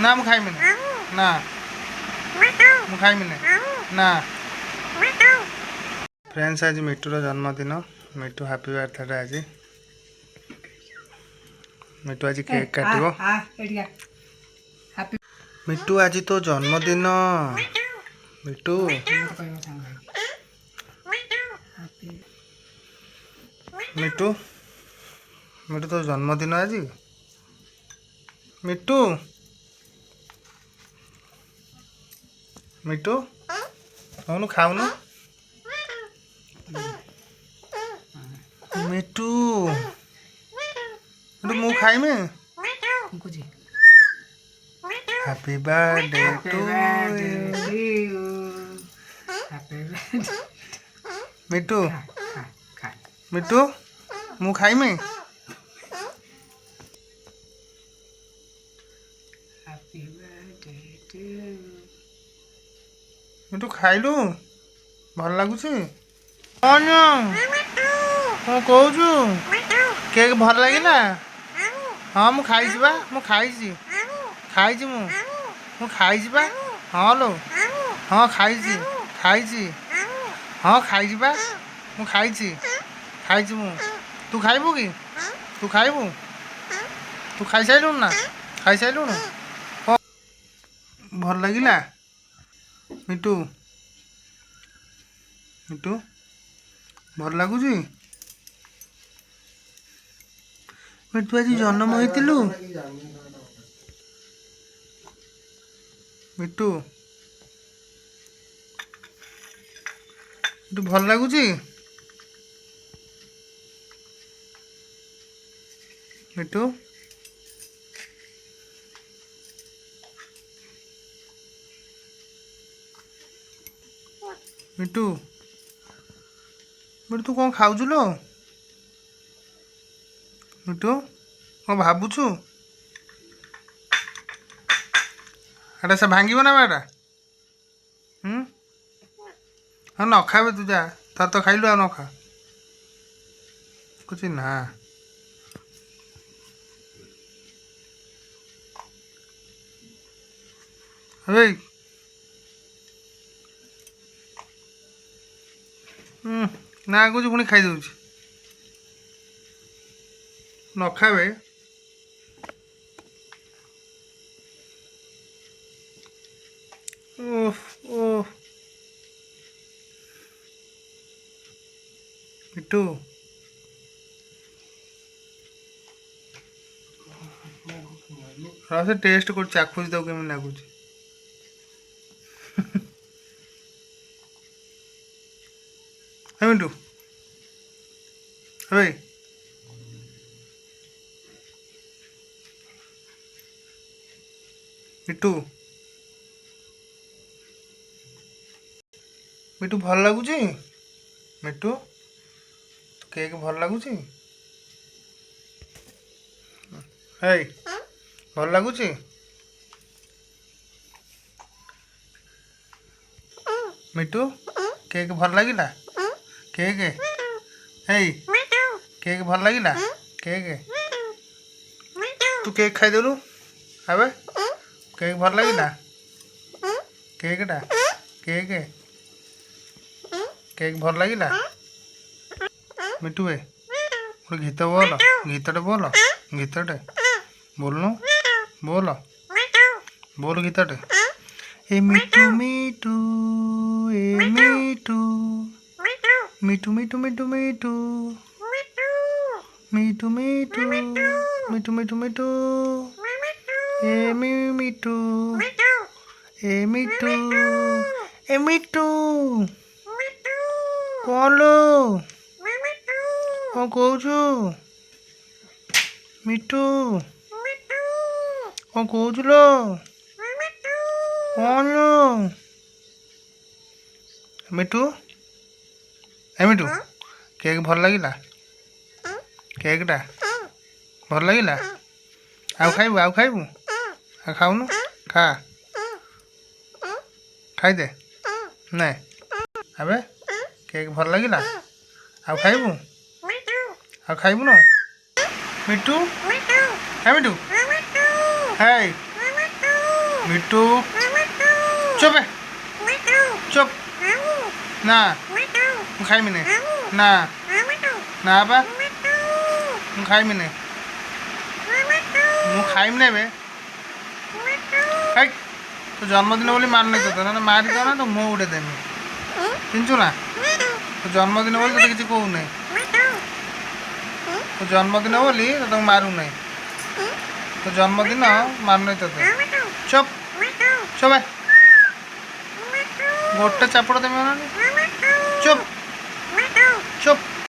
ନା ମୁଁ ଖାଇମିନି ନା ମୁଁ ଖାଇମିନି ନା। ଫ୍ରେଣ୍ଡସ୍ ଆଜି ମିଟୁର ଜନ୍ମଦିନ। ମିଟୁ ହାପି ବାର୍ଥଡେ ଆଜି। ମିଟୁ ଆଜି କେକ୍ କାଟିବ। ମିଟୁ ଆଜି ତୋ ଜନ୍ମଦିନ। ମିଟୁ ମିଟୁ ମିଟୁ ତୋ ଜନ୍ମଦିନ ଆଜି। ମିଟୁ ମିଟୁ ଖାଉନୁ ଖାଉନୁ। ମିଟୁ ମିଟୁ ମୁଁ ଖାଇମି। Happy birthday to you. Mitu Mitu ମୁଁ ଖାଇମି। ମିଟୁ ଖାଇଲୁ ଭଲ ଲାଗୁଛି। କଣ କହୁଛୁ? କେକ୍ ଭଲ ଲାଗିଲା? ହଁ ମୁଁ ଖାଇଛି ବା ମୁଁ ଖାଇଛି ଖାଇଛି ମୁଁ ଖାଇଛି ବା। ହଁ ଲୋ ହଁ ଖାଇଛି ଖାଇଛି ହଁ ଖାଇଛି ବା ମୁଁ ଖାଇଛି ଖାଇଛି ମୁଁ। ତୁ ଖାଇବୁ କି? ତୁ ଖାଇବୁ? ତୁ ଖାଇସାରିଲୁଣି ନା? ଖାଇସାରିଲୁଣି? ଭଲ ଲାଗିଲା? ମିଟୁ ମିଟୁ ଭଲ ଲାଗୁଛି? ମିଟୁ ଆଜି ଜନ୍ମ ହେଇଥିଲୁ? ମିଟୁ ମିଟୁ ଭଲ ଲାଗୁଛି? ମିଟୁ ମିଟୁ ମିଟୁ ତୁ କ'ଣ ଖାଉଛୁ ଲୋ? ମିଟୁ କ'ଣ ଭାବୁଛୁ? ଏଟା ସେ ଭାଙ୍ଗିବ ନା ଏଟା? ହଁ ନ ଖାବେ ତୁ ଯା ଥରେ ତ ଖାଇଲୁ ଆଉ ନ ଖା। କହୁଛି ନା। ହେଇ ନା କହୁଛି ପୁଣି ଖାଇଦେଉଛି। ନ ଖାବେ। ଓଃ ଓଃ ମିଟୁ ସେ ଟେଷ୍ଟ କରୁଛି ଚାଖୁଛି ତାକୁ କେମିତି ଲାଗୁଛି। ହେ ମିଟୁ ହେ ମିଟୁ ମିଟୁ ଭଲ ଲାଗୁଛି? ମିଟୁ କେକ୍ ଭଲ ଲାଗୁଛି? ହେଇ ଭଲ ଲାଗୁଛି? ମିଟୁ କେକ୍ ଭଲ ଲାଗିଲା? କେକ୍ ହେଇ କେକ୍ ଭଲ ଲାଗିଲା? କେକ୍ ତୁ କେକ୍ ଖାଇଦେଲୁ ଏବେ। କେକ୍ ଭଲ ଲାଗିଲା? କେକ୍ଟା କେକ୍ କେକ୍ ଭଲ ଲାଗିଲା? ମିଟୁ ଏ ଗୋଟେ ଗୀତ ବୋଲ ଗୀତଟେ ବୋଲ ଗୀତଟେ ବୋଲୁନୁ ବୋଲ ବୋଲ ଗୀତଟେ। ଏ ମିଟୁ ମିଟୁ ଏ ମିଟୁ ମିଟୁ ମିଟୁ ମିଟୁ ମିଟୁ ମିଟୁ ମିଟୁ ମିଟୁ ମିଟୁ ମିଟୁ ଏ ମିଟୁ ଏ ମିଟୁ ଏ ମିଟୁ କ'ଣ ଲୋ କ'ଣ କହୁଛୁ? ମିଟୁ କ'ଣ କହୁଛୁ ଲୋ? କ'ଣ ଲୋ? ମିଟୁ ଏ ମିଟୁ କେକ୍ ଭଲ ଲାଗିଲା? କେକ୍ଟା ଭଲ ଲାଗିଲା? ଆଉ ଖାଇବୁ ଆଉ ଖାଇବୁ ଆଉ ଖାଉନୁ ଖା ଖାଇଦେ ନେ ଏବେ କେକ୍ ଭଲ ଲାଗିଲା? ଆଉ ଖାଇବୁ ଆଉ ଖାଇବୁନୁ? ମିଟୁ ହେ ମିଟୁ ହେଇ মিট্টু চুপ হে, চুপ না ମୁଁ ଖାଇମିନି ନା ନା ବା ମୁଁ ଖାଇମିନି ମୁଁ ଖାଇମିନି ଏବେ ହେଇ ତୋ ଜନ୍ମଦିନ ବୋଲି ମାନୁନି ତୋତେ ନହେଲେ ମାରିଦ ନା ତ ମୁଁ ଉଡ଼େଇ ଦେମି ଚିହ୍ନିଛୁ ନା ତୋ ଜନ୍ମଦିନ ବୋଲି ତୋତେ କିଛି କହୁନାହିଁ ତୋ ଜନ୍ମଦିନ ବୋଲି ତୋତେ ମୁଁ ମାରୁନାହିଁ ତୋ ଜନ୍ମଦିନ ମାନୁନି ତୋତେ ଚୁପ୍ ଚୁପ୍ ଗୋଟେ ଚାପଡ଼ ଦେମି ଚୁପ୍